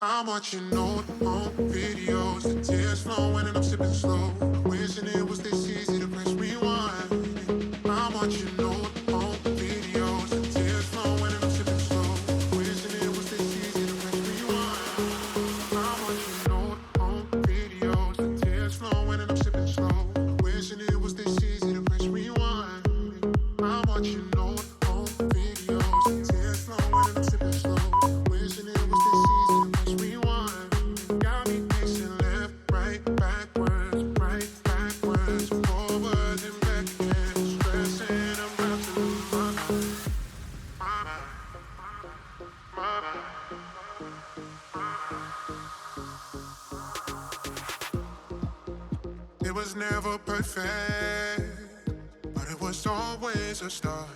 I'm watching old home videos, the tears flowing and I'm sipping slow. Wishing it was this easy to press rewind. I'm watching old home videos, the tears flowing and I'm sipping slow. Wishing it was this easy to press rewind. I'm watching old home videos, the tears flowing and I'm sipping slow. Wishing it was this easy to press rewind. I'm watching old home videos, the tears flowing and I'm sipping slow. Wishing it was this easy to press rewind. Got me pacing left, right, backwards, forwards and back again. Stressing, I'm about to lose my mind. It was never perfect, but it was always a start.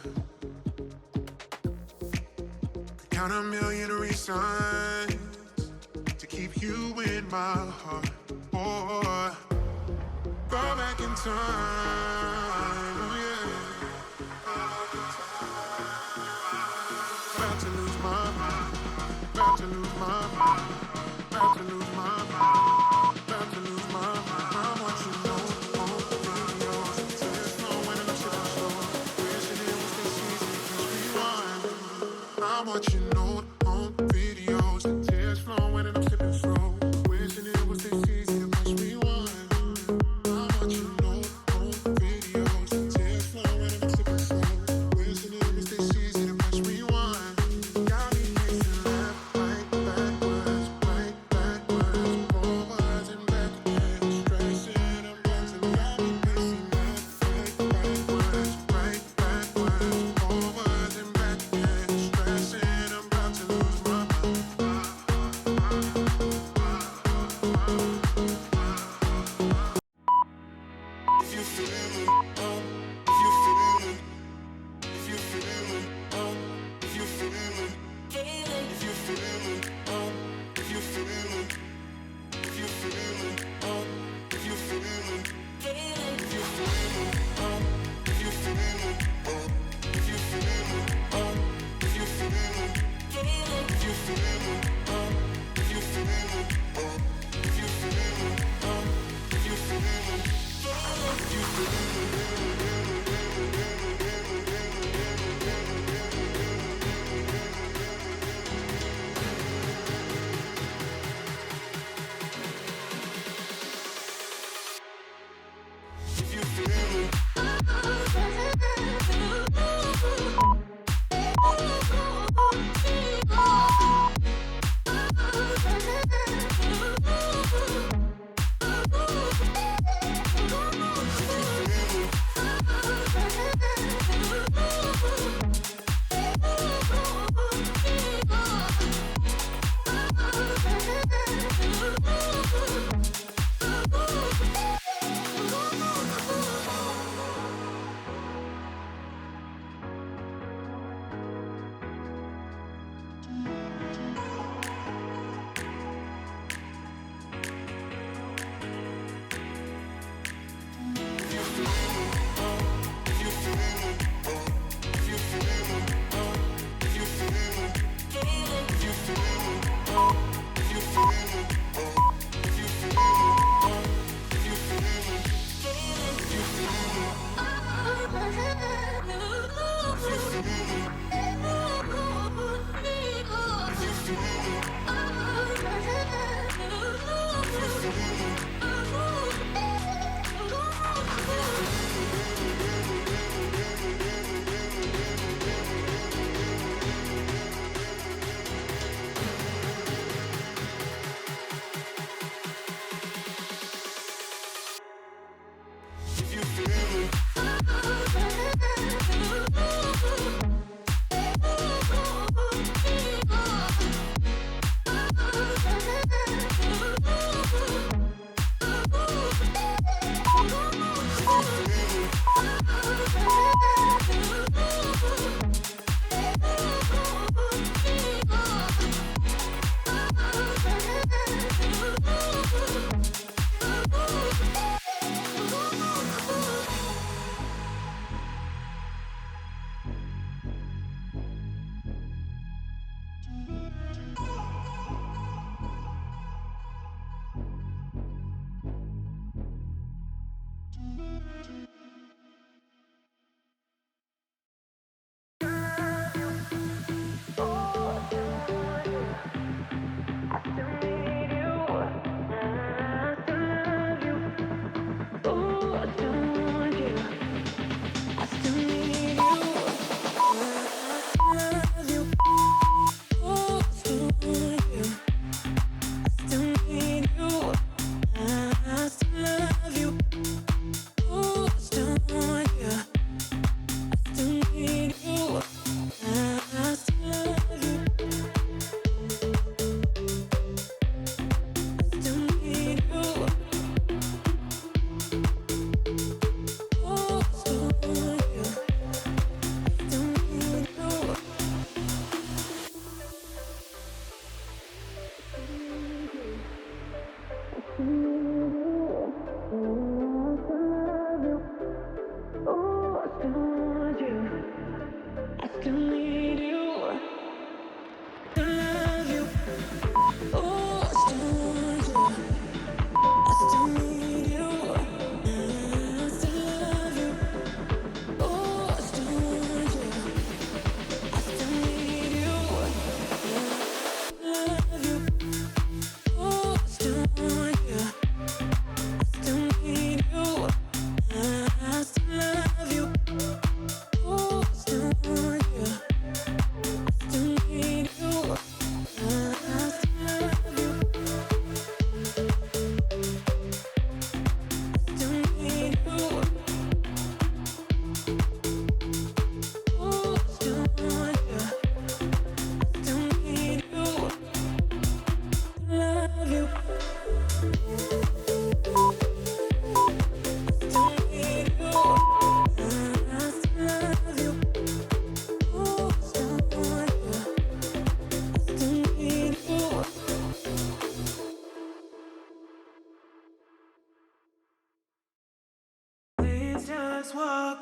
Could count a million reasons to keep you in my heart. Oh, go back in time, oh yeah. About to lose my mind, about to lose my mind, about to lose my mind, about to lose my mind. I'm watching old videos, tears flowing and I'm sipping slow. Wishing it was this easy to press rewind. I'm watching old home videos, the tears flowing and I'm sipping slow. Wishing it was this easy to press rewind. I'm watching old home videos, the tears flowing and I'm sipping slow. Wishing it was this easy to press rewind. Got me pacing left, right, backwards, forwards and back again. Stressing, I'm about to got me pacing left, right, backwards, forwards and back again. Stressing, I'm about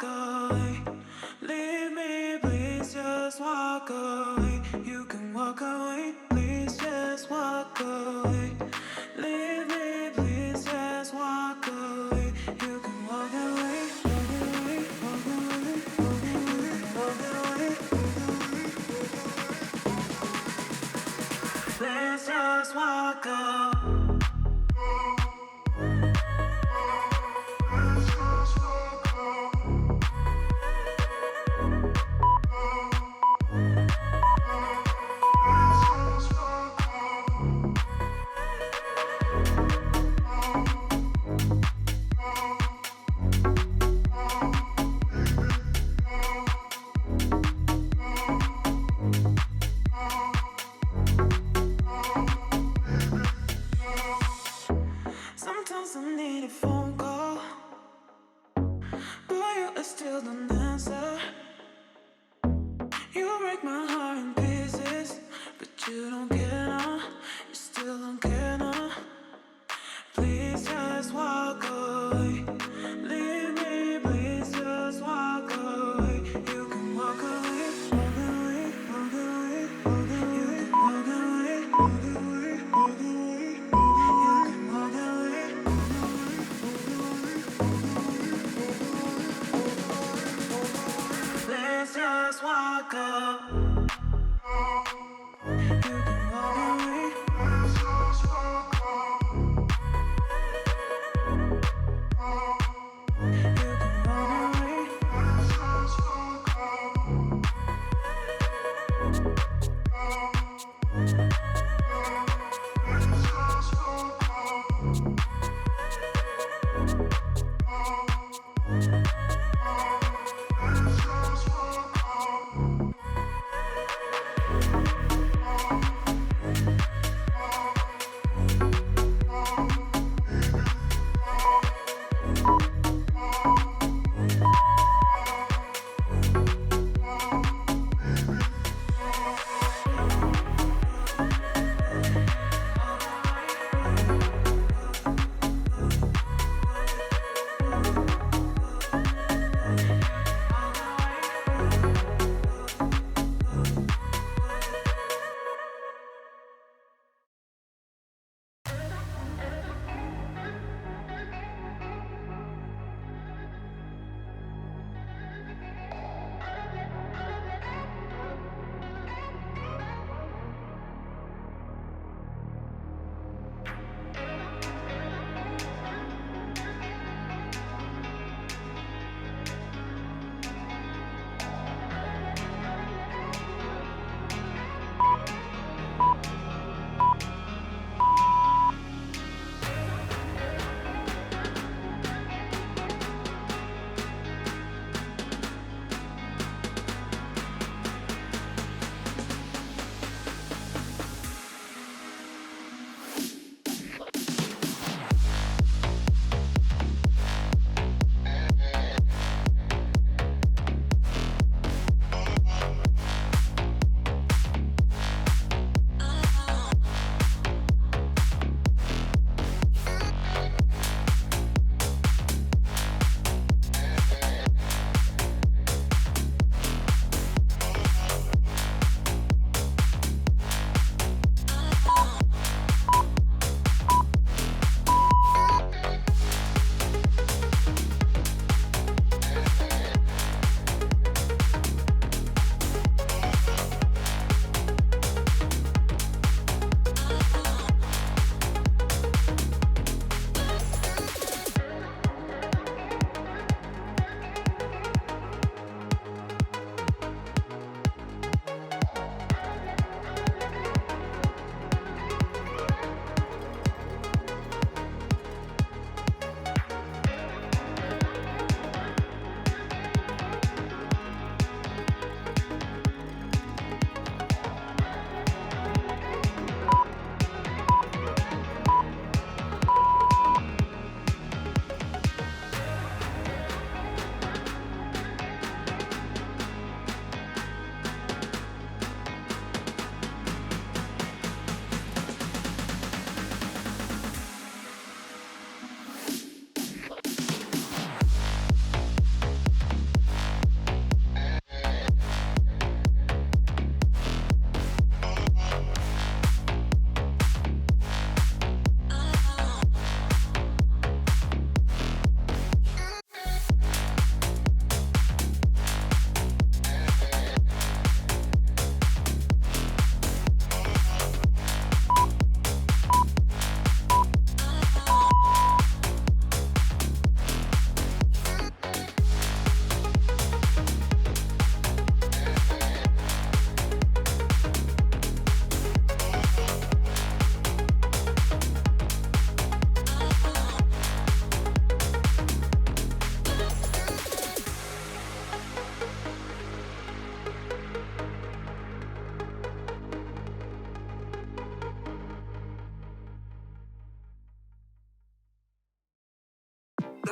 walk away. Leave me, please just walk away. You can walk away, please just walk away. Leave me, please just walk away. You can walk away, walk away, walk away, walk away, please just walk away. Sometimes I need a phone call, but you still don't answer. You break my heart in pieces, but you don't care now. You still don't care now. Please just walk away. Leave me, please just walk away. You can walk away, walk away, walk away, walk away. You can walk away, walk away, walk away. You can walk away, please just walk away. You can walk away.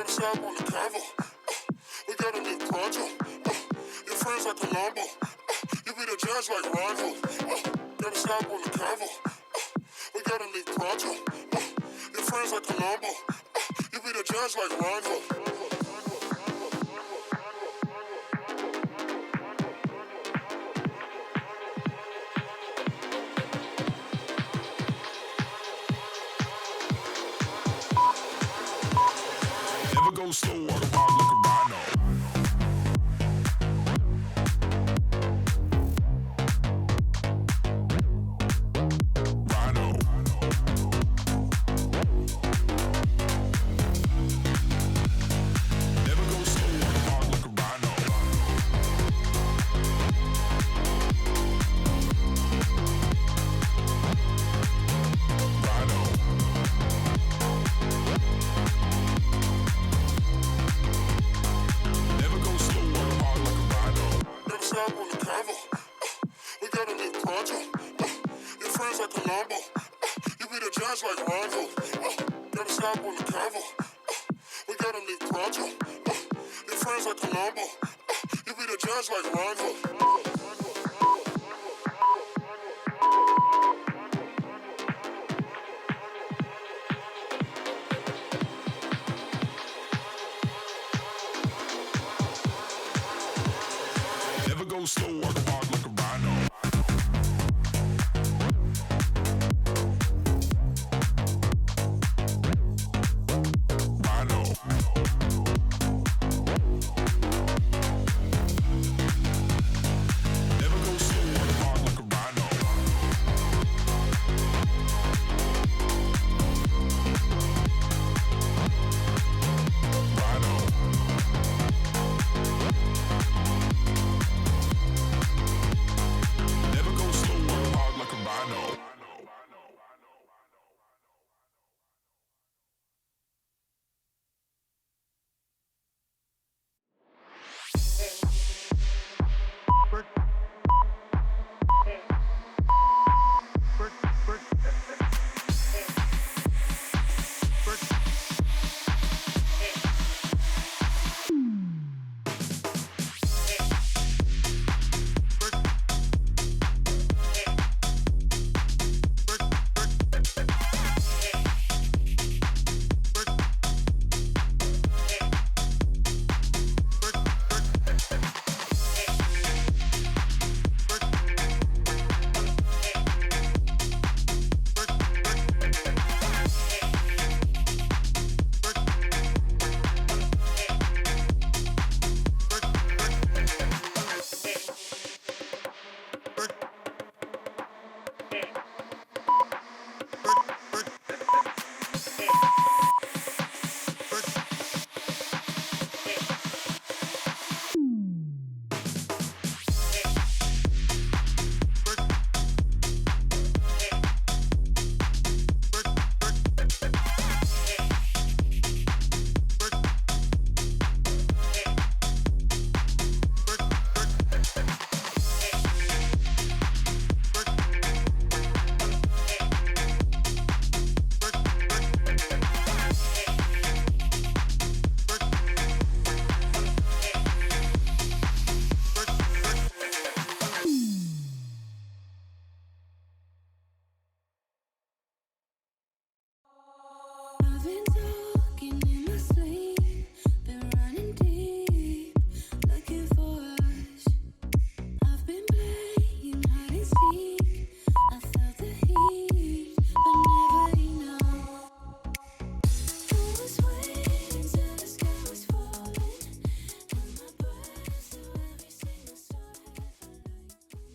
Gotta stop on the convo. We gotta live pronto. Your friends like Colombo. You be the judge like Rondo. Gotta stop on the convo. We gotta live pronto. Your friends like Colombo. You be the judge like Rondo. Never go slow, walk about like a rhino. Rhino. Never go slow, walk about like a rhino. Rhino. Never go slow, walk hard like a rhino. Gotta stop on the convo. We gotta live pronto. Your friends like Colombo. You be the judge like Rondo. Gotta stop on the convo. We gotta live pronto. Your friends like Colombo. You be the judge like Rondo. Never go slow,